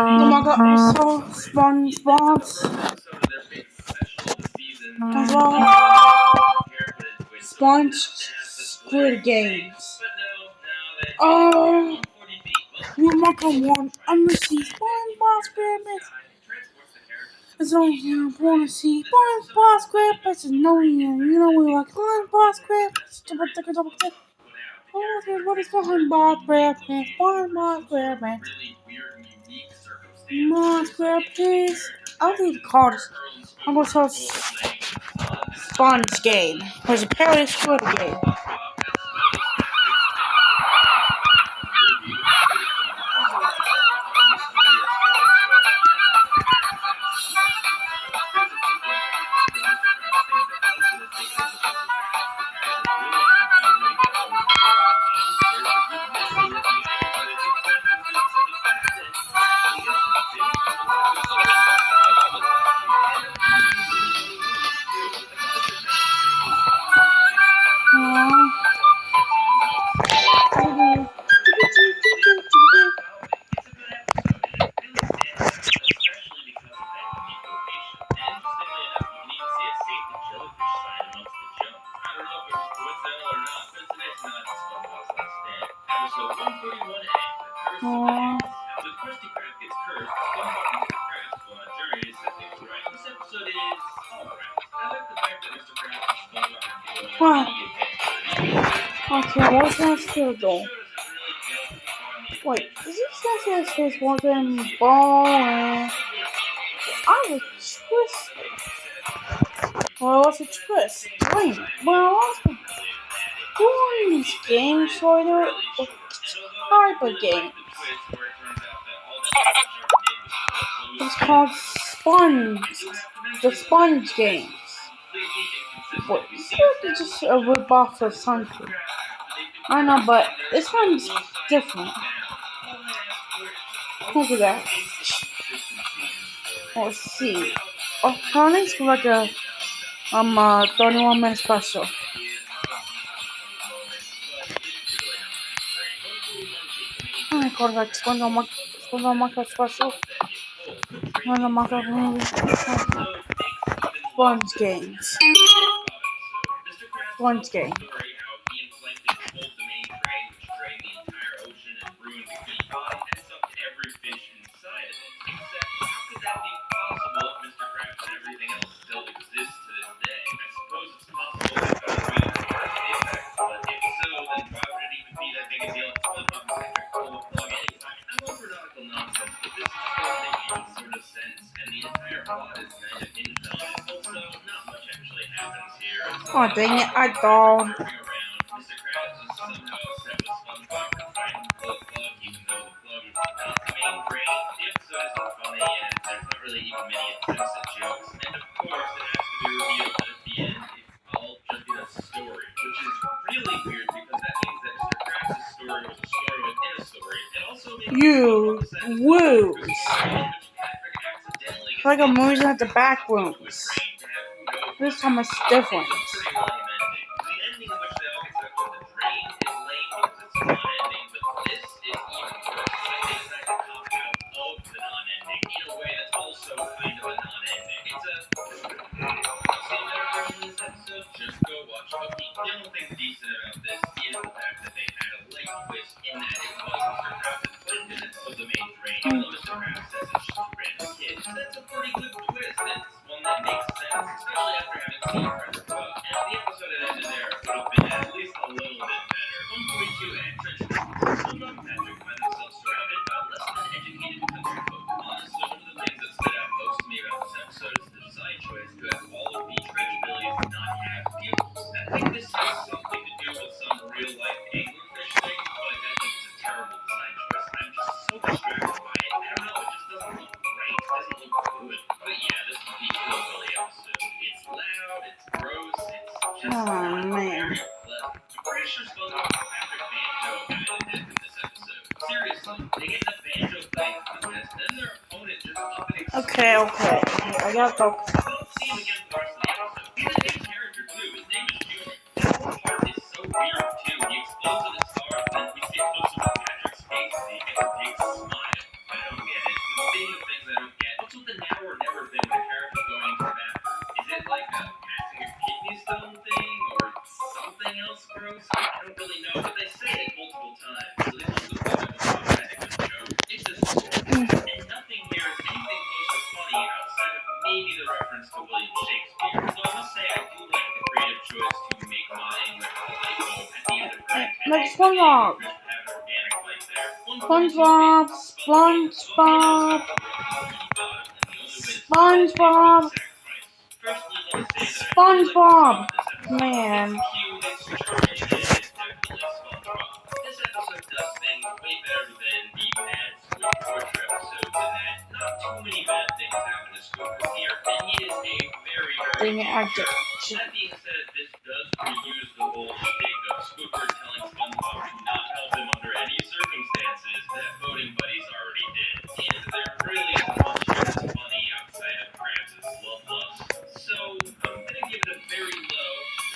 Oh my god, we saw SpongeBob as well. Sponge Squid Games. Oh, we might come on. I'm gonna see SpongeBob SquarePants. It's only you want to see SpongeBob SquarePants. No, you know we like SpongeBob SquarePants. What is SpongeBob SquarePants? SpongeBob SquarePants. SpongeBob SquarePants. I'll leave cards. I'm gonna search Sponge Game. There's apparently a Squid Game. Wow. Okay, what's that still though? Wait, is this says wasn't ball? I was twist. Well, what's a twist? Wait, well, what's doing these games sort of type of games? It's called Sponge. The Sponge Games. Wait, it's just a rip-off of something. I know, but this one's different. Look at that. Let's see. Oh, Connie's like a 31-minute special. I call it like SpongeBob special. Sponge Games. Sponge Game. Oh dang it, I thought. You lose. It's like I'm losing at the back rooms. This time it's different. Oh man. Okay, I gotta go. SpongeBob. SpongeBob. SpongeBob. SpongeBob. SpongeBob. Man. This episode does things way better than the bad Squid Torture episodes in that not too many bad things happen to Squidward here, and he is a very, very big hero. That being said, this does reuse the whole shtick of Squidward telling SpongeBob to not help him under any circumstances that voting buddies already did. And there really isn't much here that's funny outside of Krabs' bloodlust. So I'm gonna give it a very low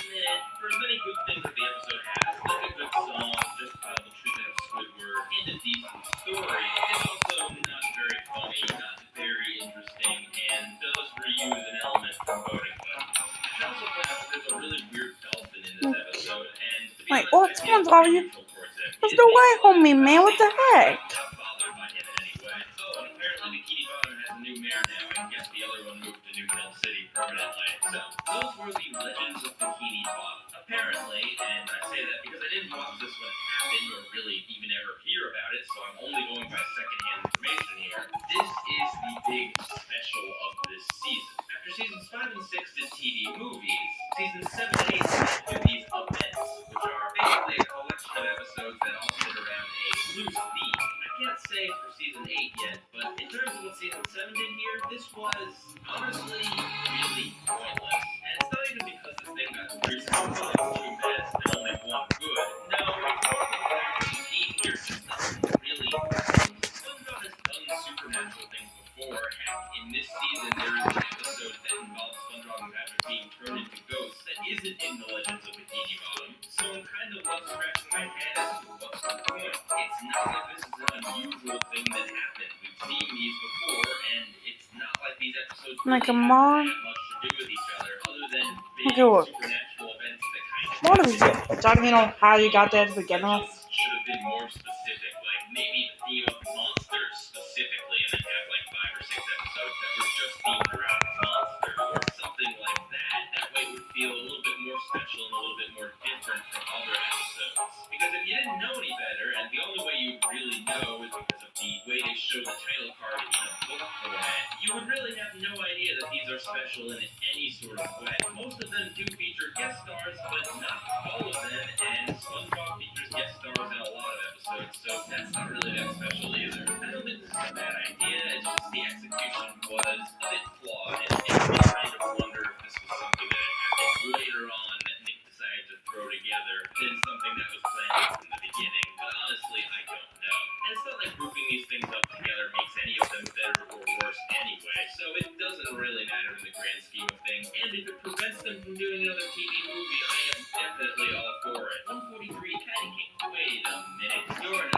meh. For as many good things that the episode has, like a good song, justifiable treatment of Squidward, and a decent story, it's also not very funny, not very interesting, and does reuse an element from voting buddies. I should also point out that there's a really weird dolphin in this episode, and to be Wait, Oh, what's someone's wrong on with you? neutral towards him. There's no way, homie, man. What the heck? Not bothered by him in any way. Oh, and apparently Bikini Bottom has a new mayor now, and guess the other one moved to New Hill City permanently. So, those were the legends of Bikini Bottom. Apparently, and I say that because I didn't watch this when it happened, or really even ever hear about it, so I'm only going by secondhand information here. This is the big special of this season. After seasons 5 and 6 did TV movies, seasons 7 and 8 do these events, which are basically a collection of episodes that all sit around a loose theme. I can't say for season 8 yet, but in terms of what season 7 did here, this was honestly really pointless. And it's not even because this thing got 3 seasons, 2 best, and only 1 good. No, it's more the fact that the theme here just doesn't really work. SpongeBob has done supernatural things before. Heck, in this season, there is an episode that involves SpongeBob and Patrick being turned into ghosts that isn't in the Legends of Bikini Bottom. So I'm kind of left scratching my head as to what's the point. It's not like this is an unusual thing that happened. We've seen these before, and it's not like these episodes Like a really mom. have that much to do with each other, other than big Okay, what? supernatural events that kind of What is it? Talking about how you got there to begin with? should have been more specific, like maybe the theme of monsters specifically, and then have like 5 or 6 episodes that were just themed around monsters, or something like that. That way it would feel a little bit more special and a little bit more different from other episodes. Because if you didn't know any better, and the only way you really know is because of the way they show the title card in a book format, you would really have no idea that these are special in any sort of way. Most of them do feature guest stars, but not all of them, and SpongeBob features guest stars in a lot of episodes, so that's not really that special either. I don't think this is a bad idea, it's just the execution was a bit flawed, and it makes me kind of wonder if this was something that had happened later on that Nick decided to throw together than something that was planned from the beginning, but honestly, I don't know. And it's not like grouping these things up together makes any of them better or worse anyway, so it doesn't really matter in the grand scheme of things, and if it prevents them from doing another TV movie, I am definitely all for it. 143 Patty King. Wait a minute. You're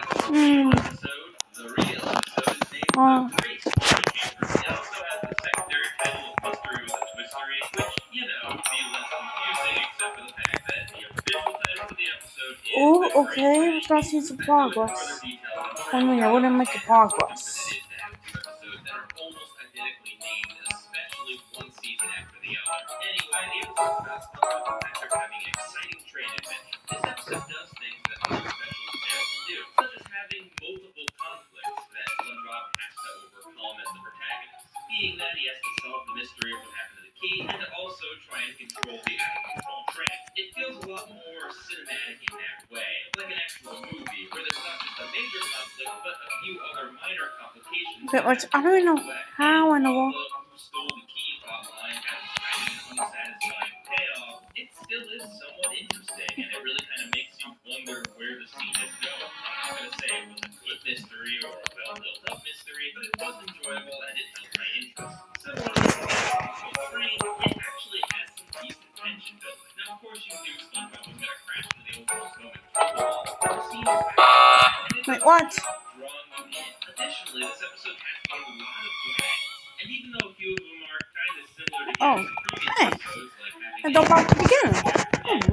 not episode. The real episode is named The Great Patty Caper. It also has the secondary title of Mystery with a Twistery, which, you know, would be less confusing except for the fact that the official title of the episode is Oh, The Great okay. Patty We're starting to see some progress. Further details, I'm sure I mean, I wouldn't make a progress. it is to have 2 episodes that are almost identically named, especially one season after the other. Anyway, the episode's about SpongeBob and Patrick having an exciting train adventure. This episode does things that other specials fail to do, such as having multiple conflicts that SpongeBob has to overcome as the protagonist. Being that he has to solve the mystery of what happened to the key, and to also try and control the out-of-control train. It feels a lot more cinematic in that way, like an actual movie, where there's not just a major conflict, but a few other minor complications. Okay, which I don't even know how in the world. Who stole the key plotline has kind of an unsatisfying payoff. It still is somewhat interesting, and it really kind of makes you wonder where the scene is going. I'm not going to say it was a good mystery or a well-built-up mystery, but it was enjoyable and it held my interest. Similar to the train, it actually has some decent tension building. Now, of course, you can do SpongeBob was going to crash into the overall stomach wall, but the scene is back. Wait, what? Drawing you in. Additionally, this episode has a lot of gags, and even though a few of them are kind of similar to Oh, gags in previous hey. episodes, like having And don't back to begin.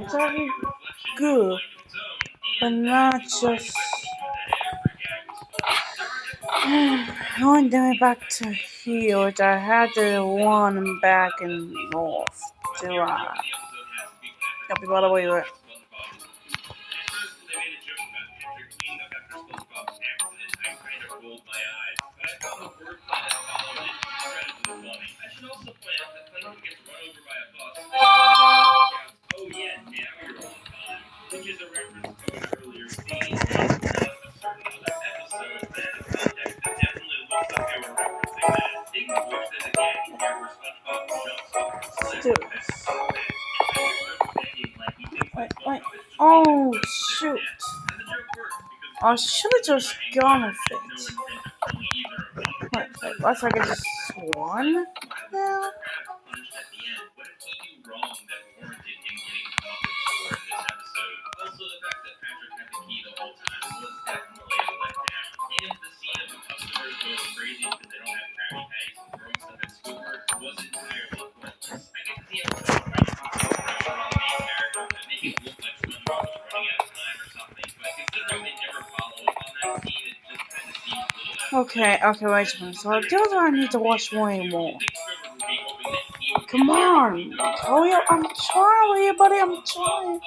It's already good, but not just. Going down back to here, which I had the one back in North July. Got people all the way with. should also point out that Plankton gets run over by a bus and shouts, "Oh yeah, now you're on time," which is a reference to an earlier scene in a certain other episode that is context that definitely looks like they were referencing that. Speaking of which, there's a gag in here where SpongeBob jumps off a cliff Dude. and Patrick goes with it, and Patrick starts begging like he thinks that Wait. SpongeBob is just Oh, being to their shoot. death. And the joke works because I SpongeBob should have just gone with had no it. intent of killing either of them. The episode is What's not like I about just that. swan? Why was Yeah. Mr. Krabs punished at the end? What did he do wrong that warranted him getting comeuppance for in this episode? Also, the fact that Patrick had the key the whole time was definitely a letdown. And the scene of the customers going crazy because they don't have Krabby Patties and throwing stuff at Squidward was entirely pointless. I get that the episode was trying to put some pressure on the main character and make it look like SpongeBob was running out of time or something, but considering they never follow up on that scene, it just kind of seems a little out of Okay, wait a minute. So I do I need to watch way more. Come on, hurry up! I'm trying, buddy. I'm trying.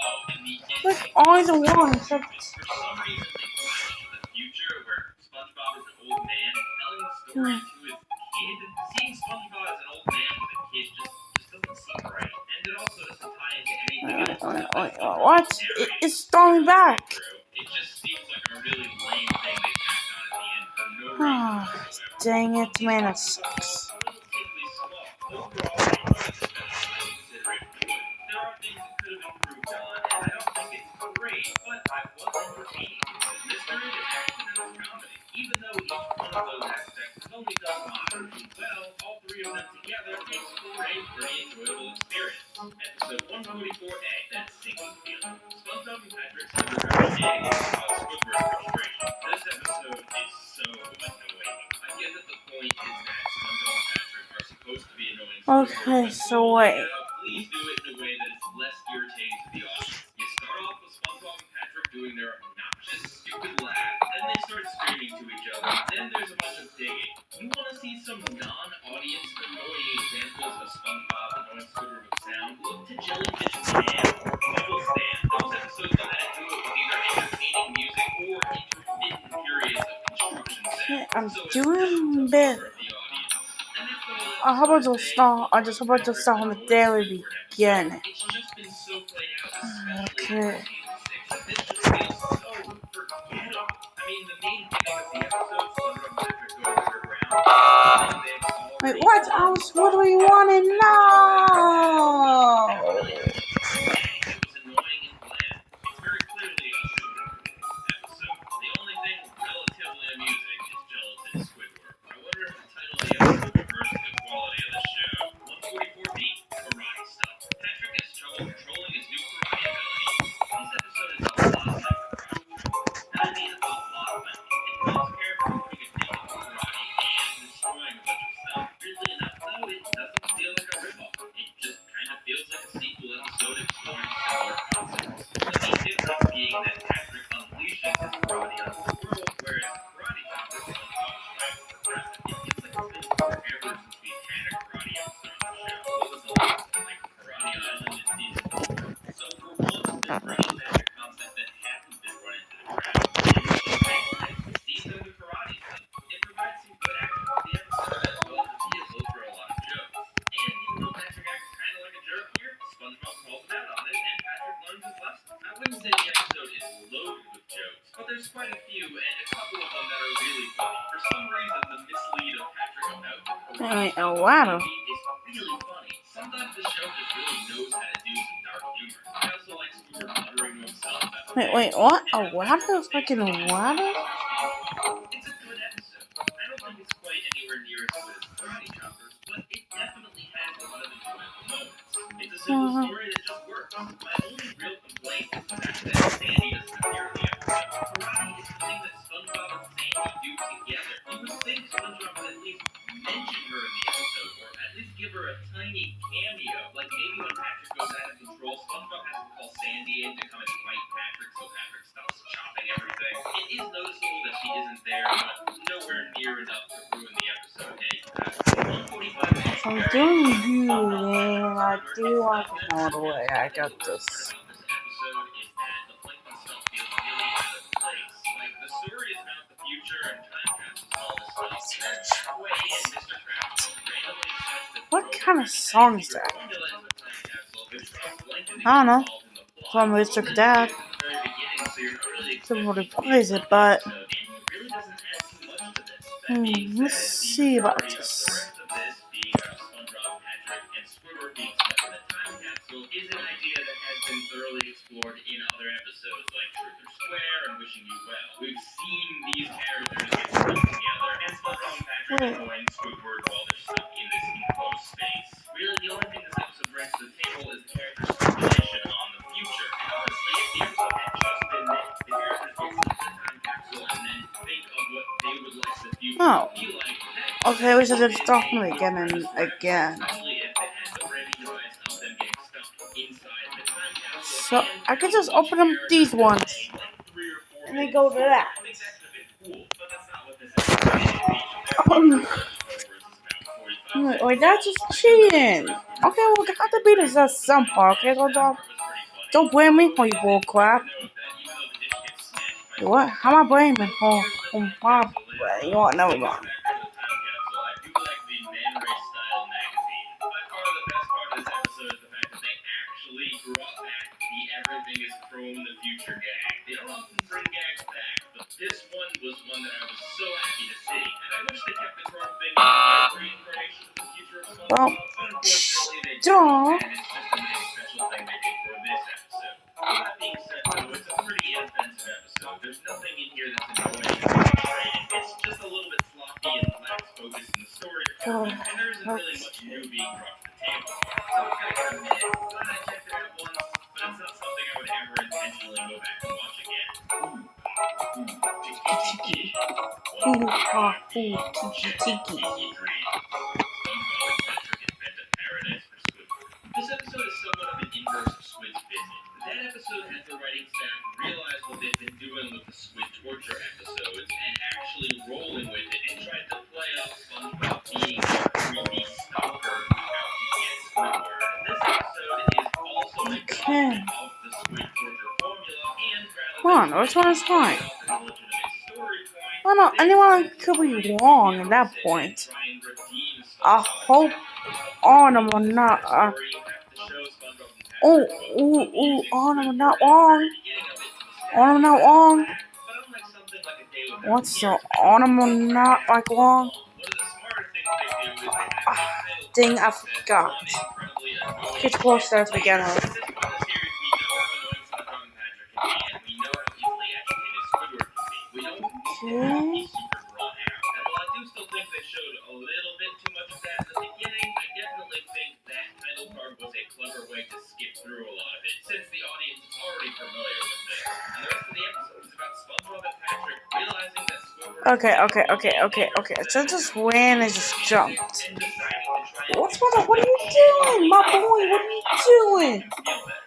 Like either one, except. For some reason, they flash to the future where SpongeBob is an old man telling the story to his kid. Seeing SpongeBob as an old man with a kid just doesn't seem right, and it also doesn't tie into anything else. What? It's starting back. It just seems like a really lame thing they tacked on at the end for no reason whatsoever. Dang it, man, that sucks. Relatively small. Overall, I enjoyed this episode. I consider it good. There are things that could have improved on, and I don't think it's great, but I was entertained. There's mystery, there's action, and there's comedy. Even though each one of those aspects is only done moderately well, all three of them together makes for a pretty enjoyable experience. Episode 144A, That Sinking Feeling. SpongeBob and Patrick's underground dating cause Squidward's frustration. This episode is so annoying. I get that the point is that SpongeBob and Patrick are supposed to be annoying Squidward, Okay, but so wait. please do it in a way that is less irritating to the audience. You start off with SpongeBob and Patrick doing their obnoxious, stupid laugh, then they start screaming to each other, then there's a bunch of digging. You want to see some non-audience annoying examples of SpongeBob annoying Squidward with sound? Look to Jellyfish Jam or Bubble Stand. Those episodes know how to do it with either entertaining music or intermittent periods of construction sound. I'm doing better. How about just start? I just about to start on the daily beginning. It's just been so played out, Okay. this just feels so forgettable. I mean, the main gimmick of the episode, SpongeBob and Patrick going underground. Wait, what else? What do we want to know? It was annoying and bland. It's very clearly a episode. The only thing relatively amusing is Gelatin Squidward. I wonder if the title of the episode reverses the quality of the show. 144B, Karate Stuff. Patrick has trouble controlling his new karate ability. This episode is a lot like Karate Chop. And I mean a lot like it. It involves characters putting a thing into karate and destroying a bunch of stuff. Weirdly enough, though, it doesn't feel like a ripoff. It just kind of feels like a sequel episode exploring similar concepts. The main difference being that Patrick unleashes his karate on the world, whereas Karate Chopper, SpongeBob is trying to progress it. It feels like it's been forever since we've had a karate episode on the show. What was the last one? Like Karate Island in season 4? So for once, they're bringing back a concept that hasn't been run into the ground. And it makes sense. Season of the karate stuff. It provides some good action for the episode as well as a vehicle for a lot of jokes. And even though Patrick acts kind of like a jerk here, SpongeBob calls him out on it, and Patrick learns his lesson. I wouldn't say the episode is loaded with jokes, but there's quite a few, and a couple of them that are really funny. For some reason, the mislead of Patrick about the karate A lot of. is really funny. Sometimes the show just really knows how to do some dark humor. I also like Squidward muttering to himself about Wait, what? A ladder? Fucking a ladder? It's a good episode. I don't think it's quite anywhere near as good as Karate Choppers, but it definitely has a lot of enjoyable moments. It's a simple story that just works. My only real complaint is the fact that Sandy doesn't appear in the episode. Karate is the thing that SpongeBob and Sandy do together. You would think SpongeBob would at least mention her in the episode, or at least give her a tiny cameo. Like maybe when Patrick goes out of control, SpongeBob has to call Sandy in to come and fight Patrick so Patrick stops chopping everything. It is noticeable that she isn't there, but nowhere near enough to ruin the episode. I'm doing good, and I do want to know the way I got this. What kind of song is that? I don't know. From Mr. Dad. Somebody plays it, but let's see about this. Is an idea that has been thoroughly explored in other episodes like Truth or Square and Wishing You Well. We've seen these characters get stuck together, and SpongeBob and Patrick annoying Squidward while they're stuck in this enclosed space. Really, the only thing this episode brings to the table is the characters' speculation on the future. And honestly, if the episode had just been that, the characters get stuck in a time capsule and then think of what they would like the future to be like. Okay, we should just stop me again and again. Especially if it had the randomized of them getting stuck inside the time capsule. So I can just open them these ones. And then go to that. Wait, that's just cheating. Okay, well, we got to beat us at some part, okay? Don't blame me, oh, you bull crap. What? How am I blaming? Oh, Bob. You want never mind. Everything is Chrome the Future gag. They don't often bring gags back, but this one was one that I was so happy to see. And I wish they kept the Chrome thing in the reincarnation of the future of SpongeBob. But unfortunately, they didn't, and it's just a nice special thing they did for this episode. All that being said, though, it's a pretty inoffensive episode. There's nothing in here that's annoying or frustrating. It's just a little bit sloppy and lacks focus in the story department, and there isn't really much new being brought to the table. So I gotta admit, glad I checked it out once, but it's not something I would ever intentionally go back and watch again. Tiki. This episode is somewhat of an inverse of Squid's visit. That episode had the writing staff realize what they've been doing with the Squid torture episodes and actually rolling with it and tried to play up SpongeBob being a creepy stalker who's out to get Squidward. This episode is also a copy of the Squid torture formula and Come on, which one is fine? Well, no, anyone could be wrong at that point. I hope Arnhem will not. Arnhem not wrong. Arnhem not wrong. What's the Arnhem not like wrong? Dang, I forgot. Kids close starts again. Okay. Okay. So just ran and just jumped. What's going on? What are you doing, my boy? What are you doing?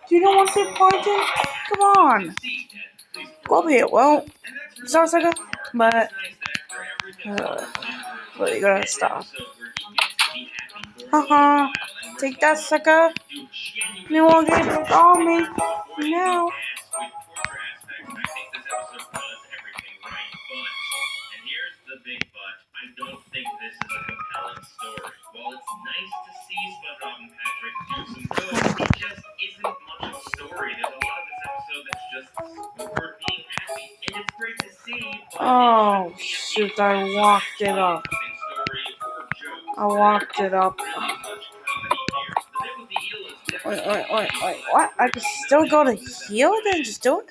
Do you not want to say pointing? Come on. Go over here. Well, sorry, sucker, but you gotta stop. Take that, sucker. You won't get it on me now. I don't think this is a compelling story. While it's nice to see SpongeBob and Patrick do some good, it just isn't much of a story. There's a lot of this episode that's just Squidward being happy, and it's great to see. Oh shoot! I walked it up. Wait. What? I can still go to heal it and just do it?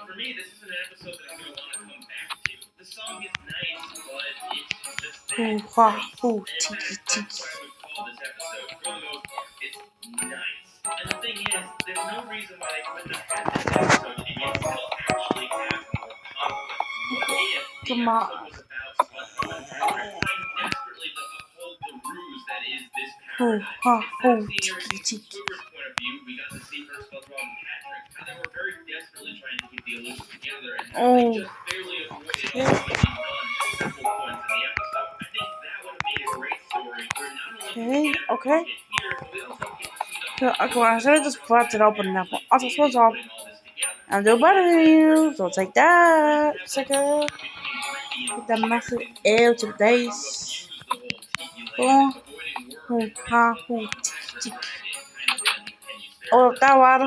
For me, this is an episode that I'm going to want to come back to. The song is nice, but it's just that tiki. That's why I would call this episode, for the most part, it's nice. And the thing is, there's no reason why they couldn't have had this episode and yet still actually have more conflict. What if the episode was about SpongeBob and Patrick trying desperately to uphold the ruse that is this paradise? Instead of seeing everything from Squidward's point of view, we got to see from SpongeBob and Patrick how they were very desperately trying to keep the illusion together and how they just barely avoided all the undone at several points in the episode. I think that would have made a great story where not only do we get here, but we also get to see I should have just flapped it open enough. Also, SpongeBob. I'm doing better than you, so take that, sucker. Get the message out of days. Oh, oh, that water.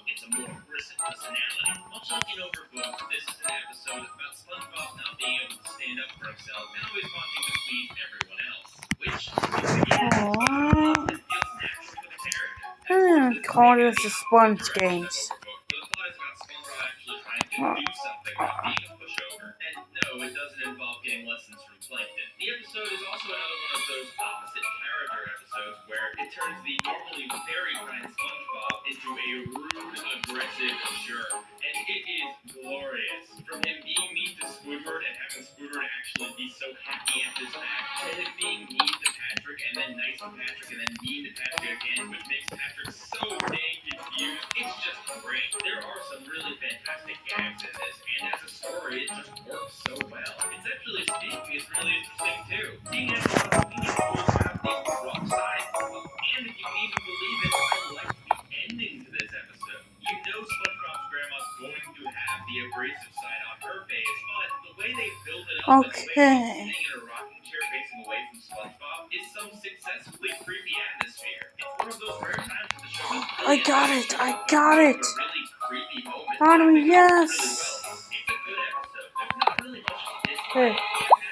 It's a more aggressive personality. Much like in Overbooked, this is an episode about SpongeBob not being able to stand up for himself and always wanting to please everyone else. Which, once again, is often feels natural for the character. Call this the Sponge Games. The plot is about SpongeBob actually trying to do something about being a pushover. And no, it doesn't involve getting lessons from Plankton. The episode is also another one of those opposite character episodes where it turns the normally very kind SpongeBob into a rude, aggressive jerk. And it is glorious. From him being mean to Squidward and having Squidward actually be so happy at this fact, to him being mean to Patrick and then nice to Patrick and then mean to Patrick again, which makes Patrick so dang confused. It's just great. There are some really fantastic gags in this, and as a story, it just works so well. Conceptually speaking, it's really interesting too. Seeing as a lot of teenage boys have the rough side, and if you can even believe it, I like the ending to this episode. You know SpongeBob's grandma's going to have the abrasive side on her face, but the way they build it up and the way she's sitting in a rocking chair facing away from SpongeBob is some successfully creepy atmosphere. It's one of those rare times that the show does I got it. I got it. really creepy moment. Finally, yes. It's a good episode. There's not really much to dislike. Hey,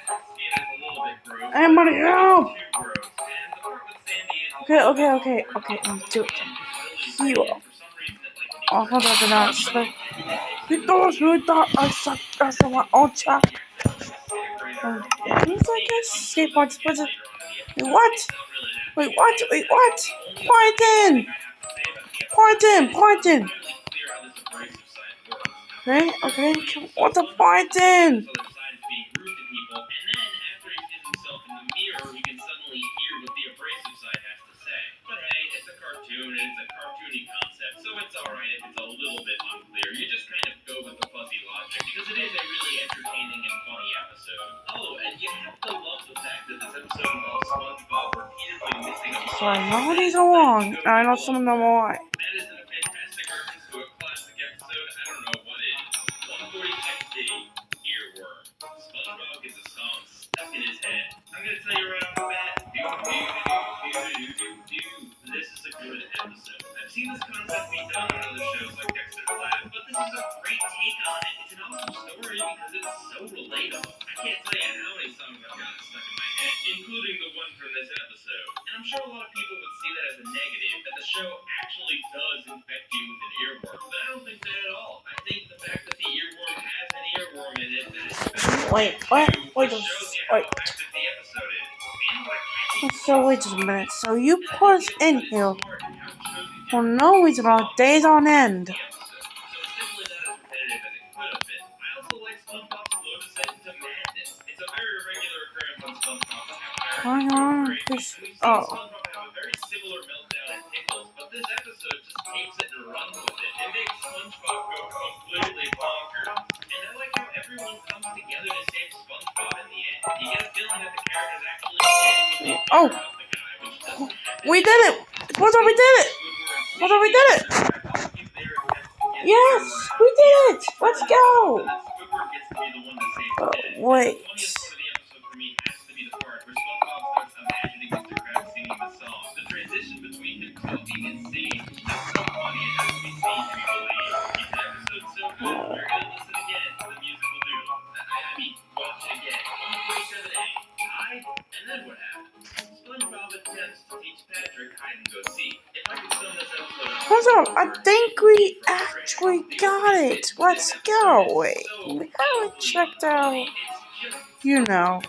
Patrick's skin is a little bit gross. everybody help. Too gross. And the part with Sandy is Okay. Do it. Heal. Oh, hold on, not slow. You thought I sucked. That's the one. Oh, chat. He's like a skateboard split. What? Wait, what? Pointing. Okay. What the pointing? Sorry, none of these are long. I know some of them are right. That isn't a fantastic reference to a classic episode. I don't know what is. 146D, Earworm. SpongeBob gets a song stuck in his head. I'm gonna tell you right off the bat, this is a good episode. I've seen this concept be done on other shows like Dexter's Lab, but this is a great take on it. It's an awesome story because it's so relatable. I can't tell you how many songs I've gotten stuck in my head, including the one from this episode. And I'm sure a lot of people would see that as a negative, that the show actually does infect you with an earworm, but I don't think that at all. I think the fact that the earworm has an earworm in it that is Wait, shows you how effective the episode is. And what So wait just a minute. So you put us in here for no reason on days on end. Hang on, please. Oh. Oh. We did it! What we did it! Yes, we did it! Let's go! Wait. I think we actually got it. Let's go. Wait, we haven't checked out. You know.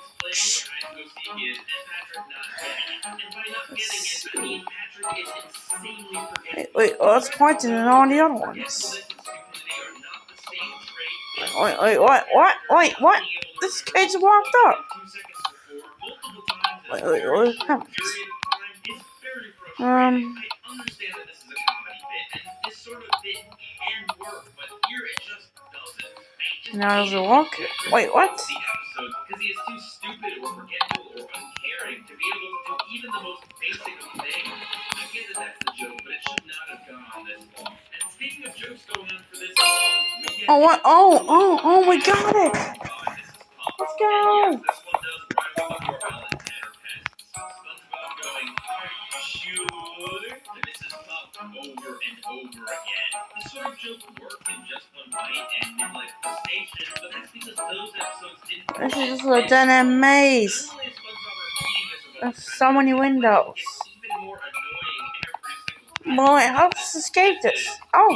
Wait, let's point it on the other ones. Wait, what? This cage walked up. Wait, what happened? Now does it walk? Wait, what? Because he is too stupid or forgetful or uncaring to be able to do even the most basic of things. I get that that's a joke, but it should not have gone this long. And speaking of jokes Oh, what? Oh, we got it! Let's go! Over and over again. This sort of joke worked in just one bite and in like the station, but that's because those episodes didn't. This is just a dead end maze. There's so many windows. Boy, how to escape this? Oh. Am I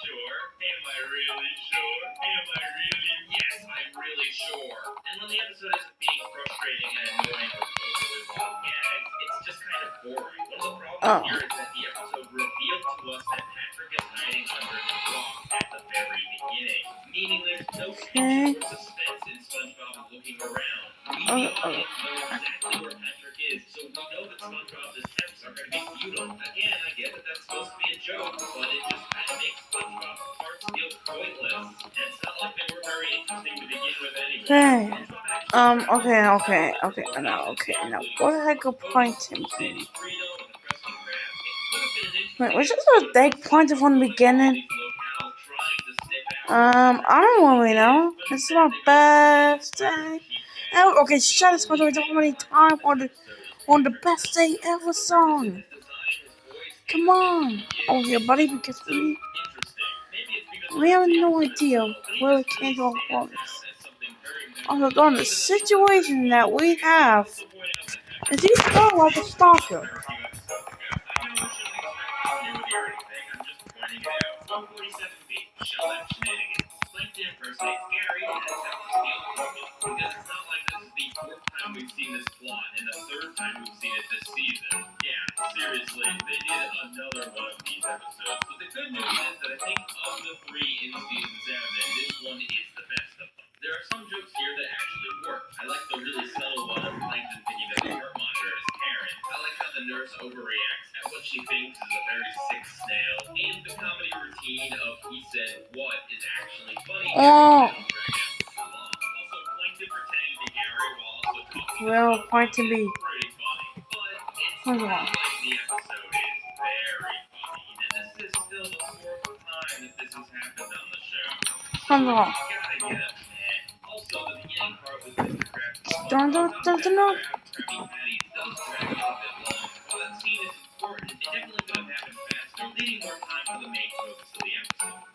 sure? Am I really sure? Am I really? Yes, I'm really sure. And when the episode isn't being frustrating and annoying or overly long gags, it's just kind of boring. One of the problems here is that the episode revealed to us that Patrick is hiding under the rock at the very beginning, meaning there's no tension or suspense in SpongeBob looking around. We the audience know exactly where Patrick is, so we know that SpongeBob's attempts are going to be futile. Again, I get that that's supposed to be a joke, but it just kind of makes SpongeBob's parts feel pointless. And it's not like they were very interesting to begin with anyway. Now, what the heck of pointing? Wait, was this a big pointer from the beginning? I don't really know. It's my birthday. Oh, okay, shut up, SpongeBob. I don't have any time on the best day ever song. Come on. Oh, yeah, buddy, because we have no idea where we came from. Also, on the situation that we have, is he still like a stalker? We've seen this plot, and the third time we've seen it this season. Yeah, seriously, they did another one of these episodes. But the good news is that I think of the three in season 7, this one is the best of them. There are some jokes here that actually work. I like the really subtle one of Plankton thinking that the heart monitor is Karen. I like how the nurse overreacts at what she thinks is a very sick snail. And the comedy routine of he said what is actually funny. Well, point to me. Hold on. Hold on. Don't.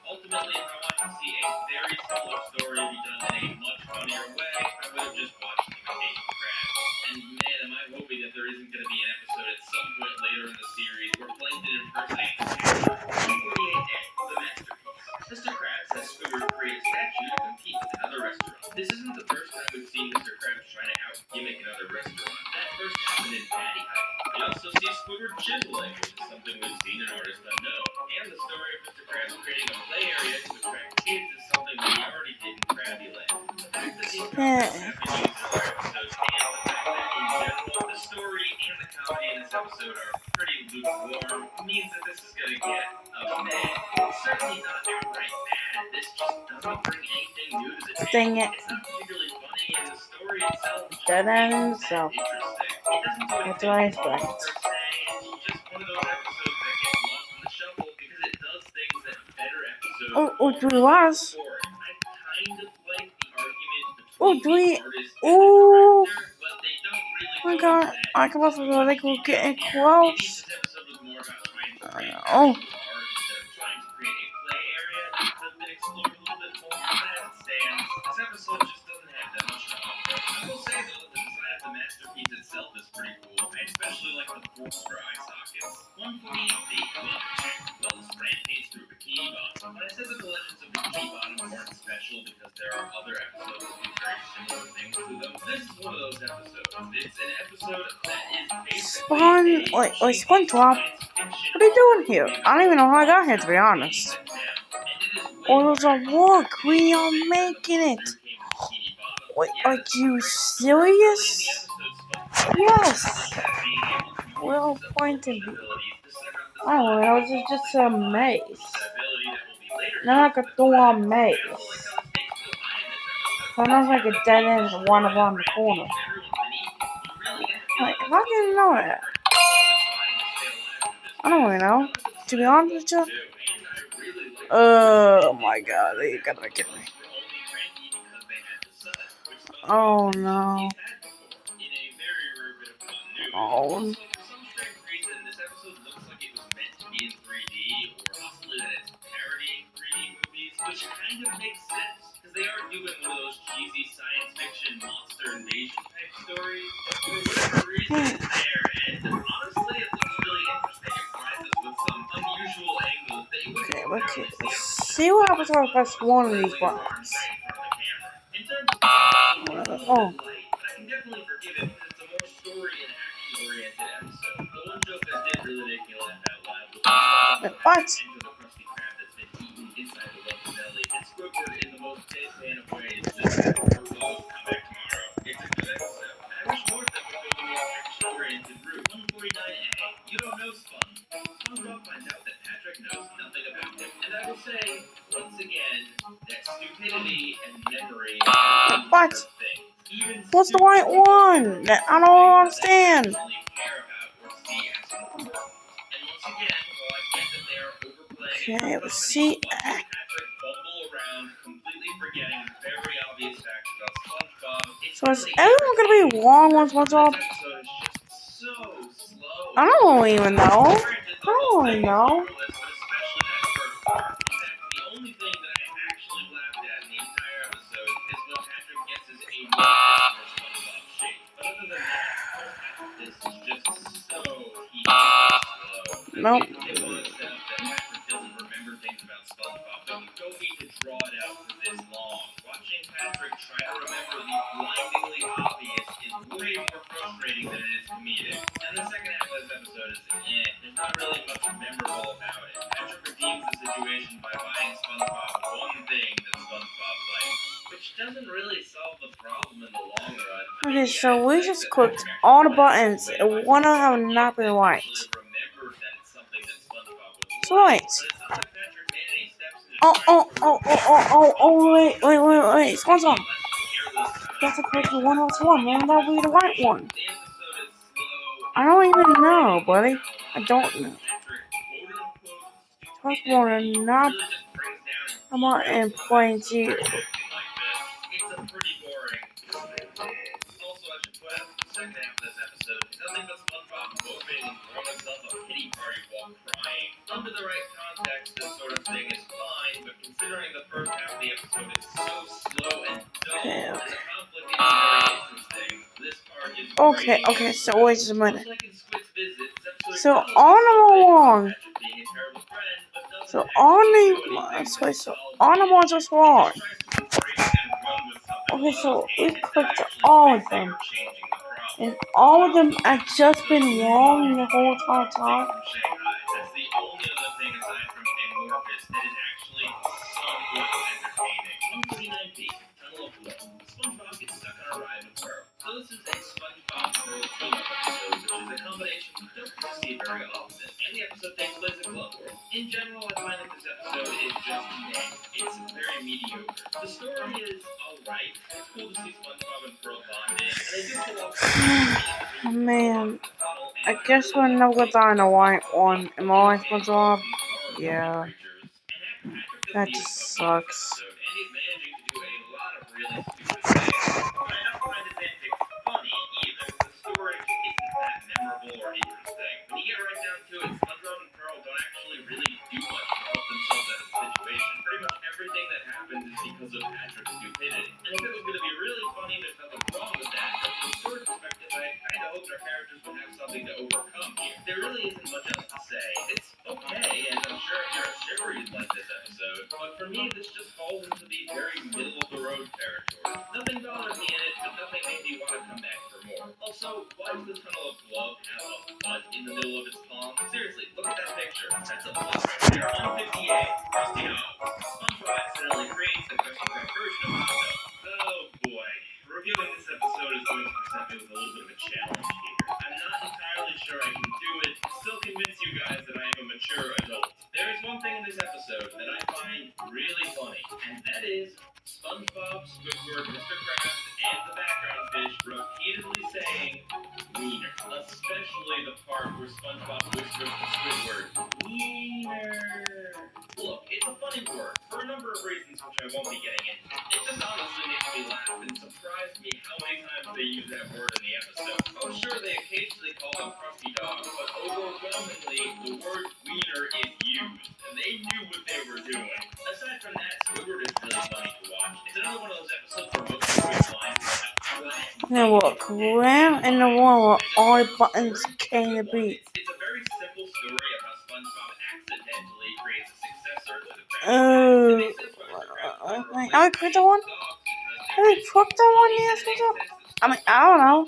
Ultimately, if I wanted to see a very similar story be done in a much funnier way, I would have just watched Imitation Crab. And man, am I hoping that there isn't going to be an episode at some point later in the series where Plankton impersonates a character. 248A, the masterpiece. Mr. Krabs has Squidward create a statue to compete with another restaurant. This isn't the first time we've seen Mr. Krabs try to out-gimmick another restaurant. That first happened in Patty Height. We also see Squidward chiseling, which is something we've seen in Artist Unknown. And the story of Mr. Krabs creating a play area to attract kids is something we already did in Krabby Land. The fact that these concepts have been used in other episodes, and the fact that in general the story and the comedy in this episode are pretty lukewarm, means that this is gonna get a meh. It's certainly not outright bad. This just doesn't bring anything new to the table. Dang it. It's not particularly funny, and the story itself Dead end, so interesting. It doesn't do that's what I expect. per se. It's just one of those episodes that gets lost in the shuffle because it does things that better episodes Oh, 3 was. I kind of like the argument Oh, between 3. the artist and Oh, the director, but they don't really my go God. into that. I can also feel like we're getting Maybe close. this episode was more about trying to create Oh. art instead of trying to create a play area that could have been explored a little bit more. But as it stands, this episode just doesn't have that much to offer. I will say though that the design of the masterpiece itself is pretty cool. I especially like the forks for eye sockets. 148 come on, check. Well, the brand pays through Bikini Bottom. But I said that the Legends of Bikini Bottom weren't special because there are other episodes that do very similar things to them. This is one of those episodes. It's an episode that is basically SpongeBob. What are you doing here? I don't even know how I got here, to be honest. Oh, there's a walk. We are making it. Wait, are you serious? Yes. Well, pointing me. Oh, well, this is just a maze. Not like a door maze. Sounds like a dead end one around the corner. Like, how do you know that? I don't really know. To be honest with you, Oh my god, you gotta be kidding me. Oh no. Oh. Which kind of makes sense, because they are doing one of those cheesy science fiction monster invasion type stories, but for whatever reason it's there, and honestly it looks really interesting. It provides us with some unusual angles that you wouldn't Okay, necessarily see let's on see what happens when I press one of these buttons. in terms of plot, it's a little Oh. bit light, but I can definitely forgive it because it's a more story and action oriented episode. The one joke that did really make me laugh out loud was What? enter the crusty crab that's been eaten inside the whelp's belly, and Squidward in the most deadpan of ways just said, "We're closed, come back tomorrow." It's a good episode, and I wish more of them would go the more action-oriented route. 149A, you don't know Spun. SpongeBob finds out that Patrick knows nothing about him, and I will say, once again, that stupidity and memory are two What? different things. Even What's the right one? I don't understand. Okay, let's see. So is everyone gonna be wrong on SpongeBob? I don't even know. I don't even know. The only thing that I actually laughed at in the entire episode is when Patrick gets his amorphous for SpongeBob shape. But other than that, this is just so tedious and slow. Nope. They want to set up that Patrick doesn't remember things about SpongeBob, but you don't need to draw it out for this long. Watching Patrick try to remember the blindingly obvious is way more frustrating than it is comedic. And the second half of this episode is there's not really much memorable about it. Patrick redeems the situation by buying SpongeBob one thing that SpongeBob likes, which doesn't really solve the problem in the long run. Okay, so we just clicked all the buttons and one of them have not been right. So right. Wait, SpongeBob. That's a click the 101, man. That would be the right one. I don't even know, buddy. I don't know. SpongeBob not. I'm on and playing to you. It's a pretty boring. Also, I should point out the second half of this episode is nothing but SpongeBob moping and throwing himself a pity party while crying. Under the right context, this sort of thing is fine, but considering the first half of the episode is so slow and dull, and the conflict is very interesting, this part is great. Okay, so wait just a minute. Like in Squid's visit, this episode So on the wrong. being a terrible friend, but doesn't So on the ones was wrong. Okay, so we clicked all of them. And all of them have just been wrong the whole entire time. That's the only other thing aside from amorphous that is actually somewhat entertaining. 149p, Tunnel of Flow. SpongeBob gets stuck on a ride with Pearl. So this is a SpongeBob Pearl team-up episode, which is a combination we don't see very often. And the episode takes place in Glove World. In general, I find that this episode is just meh. It's very mediocre. The story is alright. It's cool to see SpongeBob and Pearl bonding, and they do pull off Man, I guess we're never gonna the right one. Am I right, SpongeBob? Yeah. That just sucks. Everything that happens is because of Patrick's stupidity. And if it was going to be really funny, there's nothing wrong with that. But from a story perspective, I kind of hoped our characters would have something to overcome here. There really isn't much else to say. It's okay, and I'm sure if you're a shipper, you'd like this episode. But for me, this just falls into the very middle of the road territory. Nothing bothered me in it, but nothing made me want to come back for more. Also, why does the Tunnel of Glove have a butt in the middle of its palm? Seriously, look at that picture. That's a butt right there. 158, Krusty O. SpongeBob accidentally creates the Krusty Krab version of himself. Oh boy. Reviewing this episode is going to present me with a little bit of a challenge here. I'm not entirely sure I can do it to still convince you guys that I am a mature adult. There is one thing in this episode that I find really funny, and that is SpongeBob, Squidward, Mr. Krabs, and the background fish repeatedly saying wiener. Especially the part where SpongeBob whispers to Squidward, wiener. Look, funny word for a number of reasons which I won't be getting into. It just honestly makes me laugh and surprised me how many times they use that word in the episode. Oh, sure, they occasionally call them crusty dogs, but overwhelmingly, the word wiener is used, and they knew what they were doing. Aside from that, Squidward is really funny to watch. It's another one of those episodes where most of his lines have flat. Now walk around in the wall where all buttons can be. It's a very simple story of how SpongeBob accidentally creates a successor to the Krabby Oh, Patty. It makes sense why Mr. Krabs never I clicked on one. dogs because Have we clicked on one yet? I mean, I don't know.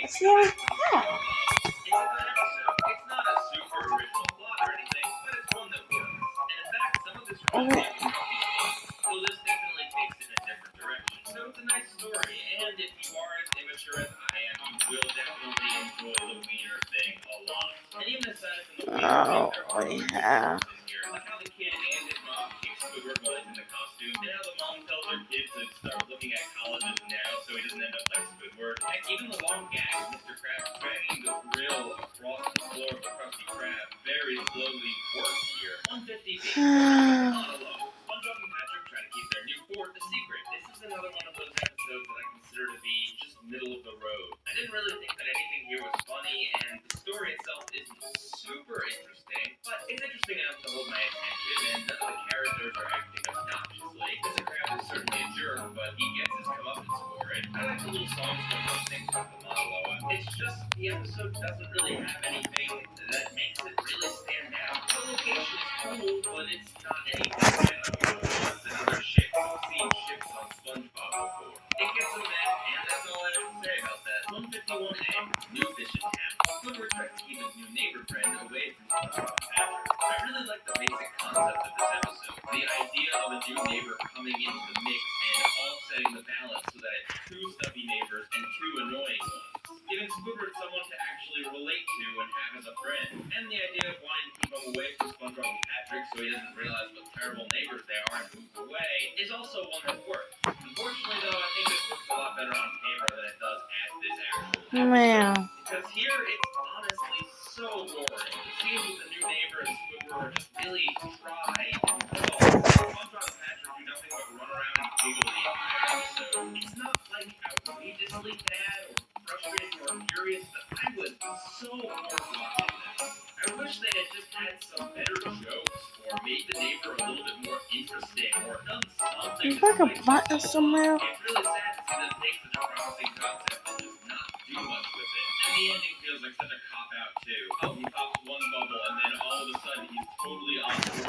Let's see how we have. It's a good episode. It's not a super original plot or anything, but it's one that works. And in fact, some of this reminds me of Grumpy's Book, though this definitely takes it in a different direction. So it's a nice story, and if you are as immature as I am, you will definitely enjoy the wiener thing a lot. And even aside from the wiener thing, there are really good parts in here, like how the kid and his mom keep Squidward while he's in the costume, and how the mom tells her kid to start looking at colleges now so he doesn't end up like Squidward. Heck, even the long gag of Mr. Krabs dragging the grill across the floor of the Krusty Krab very slowly works here. 150 feet not alone. SpongeBob and Patrick try to keep their new fort a secret. This is another one of those episodes that I consider to be just middle of the road. I didn't really think that anything here was funny, and the story itself isn't super interesting, but it's interesting enough to hold my attention, and none of the characters are acting obnoxiously. Mr. Krabs is certainly a jerk, but he gets his comeuppance for it. I like the little songs SpongeBob sings about the monologue. It's just the episode doesn't really have anything that makes it really stand out. The location is cool, but it's not anything that just another ship. We've seen ships on SpongeBob before. It gets a meh, and that's all I have to say about that. 151A, New Fish in Town. Squidward tries to keep his new neighbor friend away from SpongeBob and Patrick. I really like the basic concept of this episode. The idea of a new neighbor coming into the mix and offsetting the balance so that it's two stuffy neighbors and two annoying ones. Giving Squidward someone to actually relate to and have as a friend. And the idea of wanting to keep him away from SpongeBob and Patrick so he doesn't realize what terrible neighbors they are and move away is also one that works. Unfortunately, though, I think this works a lot better on camera than it does as this actual episode. Man. Because here, it's honestly so boring. The scenes with the new neighbor and Squidward are just really dry and dull. SpongeBob and Patrick do nothing but run around and giggle the entire episode. It's not like outrageously bad or frustrating or furious, but I was so bored watching this. I wish they had just had some better jokes or made the neighbor a little bit more interesting or done something. Is there like a button somewhere? It's really sad to see them take such a promising concept and just not do much with it. And the ending feels like such a cop-out too. Oh, he pops one bubble and then all of a sudden he's totally on board